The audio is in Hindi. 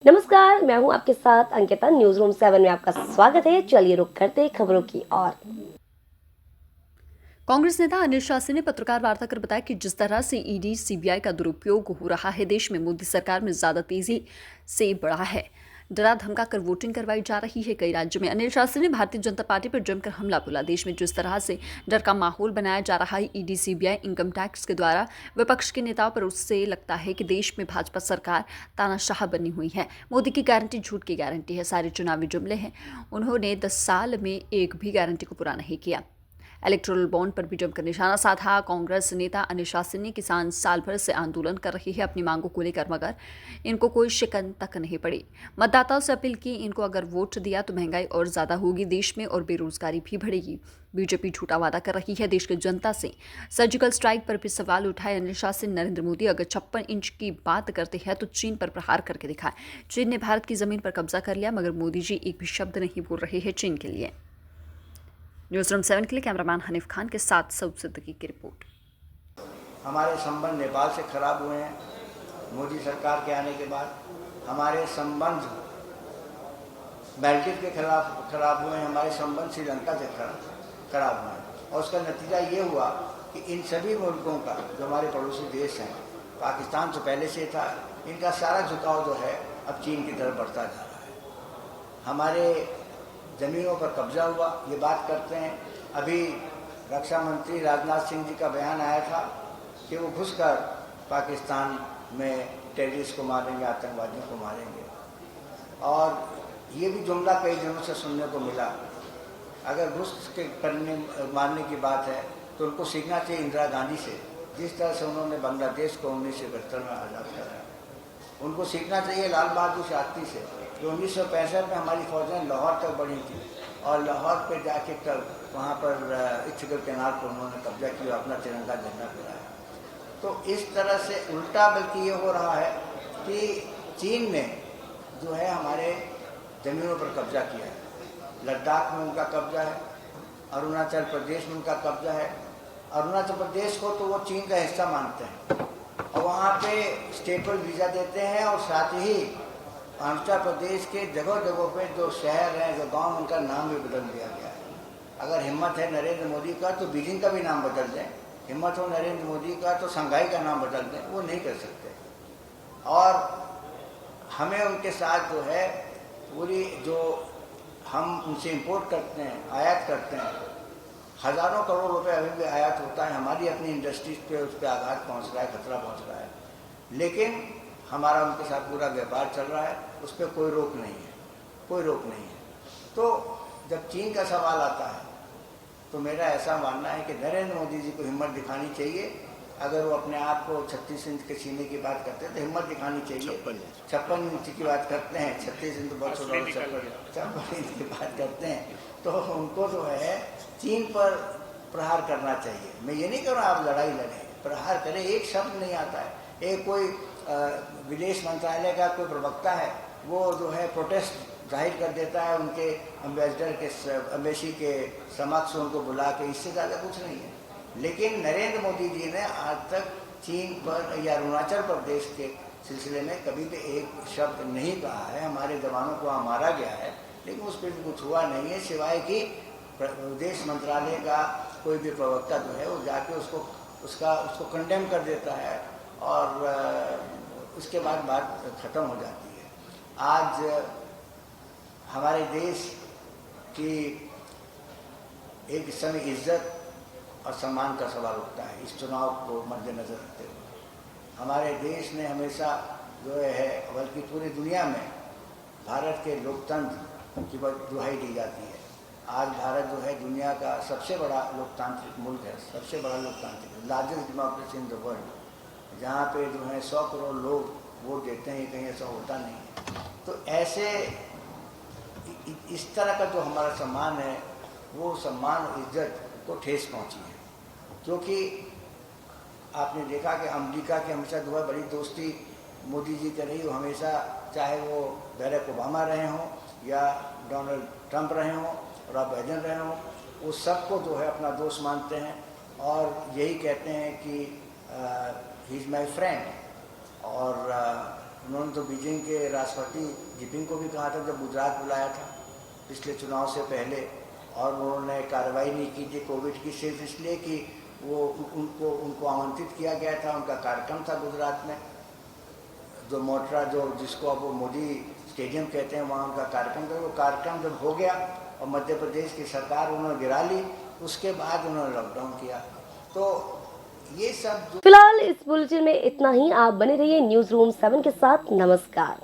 नमस्कार, मैं हूं आपके साथ अंकिता। न्यूज रूम 7 में आपका स्वागत है। चलिए रुक करते हैं खबरों की ओर। कांग्रेस नेता अनिल शास्त्री ने पत्रकार वार्ता कर बताया कि जिस तरह से ईडी सीबीआई का दुरुपयोग हो रहा है, देश में मोदी सरकार में ज्यादा तेजी से बढ़ा है। डरा धमका कर वोटिंग करवाई जा रही है कई राज्यों में। अनिल शास्त्री ने भारतीय जनता पार्टी पर जमकर हमला बोला। देश में जिस तरह से डर का माहौल बनाया जा रहा है ईडी सीबीआई इनकम टैक्स के द्वारा विपक्ष के नेताओं पर, उससे लगता है कि देश में भाजपा सरकार तानाशाह बनी हुई है। मोदी की गारंटी झूठ की गारंटी है, सारे चुनावी जुमले हैं। उन्होंने 10 साल में एक भी गारंटी को पूरा नहीं किया। इलेक्टोरल बॉन्ड पर भी जमकर निशाना साधा। कांग्रेस नेता अनिल शास्त्री ने किसान साल भर से आंदोलन कर रही है अपनी मांगों को लेकर, मगर इनको कोई शिकन तक नहीं पड़ी। मतदाताओं से अपील की, इनको अगर वोट दिया तो महंगाई और ज्यादा होगी देश में और बेरोजगारी भी बढ़ेगी। बीजेपी झूठा वादा कर रही है देश की जनता से। सर्जिकल स्ट्राइक पर भी सवाल उठाए अनिल शास्त्री। नरेंद्र मोदी अगर 56 इंच की बात करते हैं तो चीन पर प्रहार करके दिखाए। चीन ने भारत की जमीन पर कब्जा कर लिया, मगर मोदी जी एक भी शब्द नहीं बोल रहे हैं चीन के लिए। न्यूज रूम 7 के लिए कैमरामैन हनीफ खान के साथ सऊद सिद्दीकी की रिपोर्ट। हमारे संबंध नेपाल से खराब हुए हैं। मोदी सरकार के आने के बाद हमारे संबंध मालदीव के खिलाफ खराब हुए हैं। हमारे संबंध श्रीलंका से खराब हुए हैं और उसका नतीजा ये हुआ कि इन सभी मुल्कों का, जो हमारे पड़ोसी देश हैं, पाकिस्तान तो पहले से था, इनका सारा झुकाव जो है अब चीन की तरफ बढ़ता जा रहा है। हमारे ज़मीनों पर कब्जा हुआ, ये बात करते हैं। अभी रक्षा मंत्री राजनाथ सिंह जी का बयान आया था कि वो घुसकर पाकिस्तान में टेररिस्ट को मारेंगे, आतंकवादियों को मारेंगे, और ये भी जुमला कई दिनों से सुनने को मिला। अगर घुस के मारने की बात है तो उनको सीखना चाहिए इंदिरा गांधी से, जिस तरह से उन्होंने बांग्लादेश को 1971 में आज़ाद कराया। उनको सीखना चाहिए लाल बहादुर शास्त्री से, जो 1965 में हमारी फौजें लाहौर तक बढ़ी थी और लाहौर पे जाके कल वहाँ पर इच्छगल कैनाल पर उन्होंने कब्जा किया, अपना तिरंगा झंडा फहराया। तो इस तरह से उल्टा बल्कि ये हो रहा है कि चीन ने जो है हमारे ज़मीनों पर कब्जा किया है। लद्दाख में उनका कब्जा है, अरुणाचल प्रदेश में उनका कब्जा है। अरुणाचल प्रदेश को तो वो चीन का हिस्सा मानते हैं और वहाँ पे स्टेपल वीज़ा देते हैं, और साथ ही आंध्र प्रदेश के जगह जगहों पे जो शहर हैं, जो गांव, उनका नाम भी बदल दिया गया है। अगर हिम्मत है नरेंद्र मोदी का तो बीजिंग का भी नाम बदल दें, हिम्मत हो नरेंद्र मोदी का तो शंघाई का नाम बदल दें, वो नहीं कर सकते। और हमें उनके साथ जो है पूरी, जो हम उनसे इंपोर्ट करते हैं, आयात करते हैं, हज़ारों करोड़ रुपए अभी भी आयात होता है। हमारी अपनी इंडस्ट्रीज पे उस पर आघात पहुँच रहा है, खतरा पहुँच रहा है, लेकिन हमारा उनके साथ पूरा व्यापार चल रहा है, उस पर कोई रोक नहीं है, कोई रोक नहीं है। तो जब चीन का सवाल आता है तो मेरा ऐसा मानना है कि नरेंद्र मोदी जी को हिम्मत दिखानी चाहिए। अगर वो अपने आप को 36 इंच के सीने की बात करते हैं तो हिम्मत दिखानी चाहिए। 56 इंच की बात करते हैं, 36 इंच तो बहुत छोटा, 56 इंच की बात करते हैं, तो उनको जो है चीन पर प्रहार करना चाहिए। मैं ये नहीं कह रहा आप लड़ाई लड़ें, प्रहार करें। एक शब्द नहीं आता है। एक कोई विदेश मंत्रालय का कोई प्रवक्ता है, वो जो है प्रोटेस्ट जाहिर कर देता है उनके एम्बेसडर के, एम्बेसी के समक्ष उनको बुला के, इससे ज़्यादा कुछ नहीं है। लेकिन नरेंद्र मोदी जी ने आज तक चीन पर या अरुणाचल प्रदेश के सिलसिले में कभी भी एक शब्द नहीं कहा है। हमारे जवानों को वहाँ मारा गया है, लेकिन उस पर भी कुछ हुआ नहीं है, सिवाय कि विदेश मंत्रालय का कोई भी प्रवक्ता जो है वो जाके उसको कंडेम कर देता है और उसके बाद बात खत्म हो जाती है। आज हमारे देश की एक समय इज्जत और सम्मान का सवाल उठता है इस चुनाव को मद्देनजर रखते हुए। हमारे देश ने हमेशा जो है, बल्कि पूरी दुनिया में भारत के लोकतंत्र की दुहाई दी जाती है। आज भारत जो है दुनिया का सबसे बड़ा लोकतांत्रिक मुल्क है, सबसे बड़ा लोकतांत्रिक, largest democracy in the world, जहाँ पे जो है 100 करोड़ लोग वोट देते हैं। कहीं ऐसा होता नहीं है। तो ऐसे इस तरह का जो हमारा सम्मान है, वो सम्मान और इज्जत को ठेस पहुंची है, क्योंकि आपने देखा कि अमेरिका के हमेशा जो है बड़ी दोस्ती मोदी जी कर रही हो हमेशा, चाहे वो बैरक ओबामा रहे हों या डोनाल्ड ट्रंप रहे हों, रॉब बाइडेन रहे हों, वो सबको जो है अपना दोस्त मानते हैं और यही कहते हैं कि ही इज़ माई फ्रेंड। और उन्होंने तो बीजिंग के राष्ट्रपति जिनपिंग को भी कहा था जब गुजरात बुलाया था पिछले चुनाव से पहले, और उन्होंने कार्रवाई नहीं की थी कोविड की, सिर्फ इसलिए कि वो उनको आमंत्रित किया गया था, उनका कार्यक्रम था गुजरात में, जो मोटरा जिसको अब वो मोदी स्टेडियम कहते हैं, वहाँ उनका कार्यक्रम था। वो कार्यक्रम जब हो गया और मध्य प्रदेश की सरकार उन्होंने गिरा ली, उसके बाद उन्होंने लॉकडाउन किया। तो ये सब फिलहाल इस बुलेटिन में इतना ही। आप बने रहिए न्यूज रूम 7 के साथ। नमस्कार।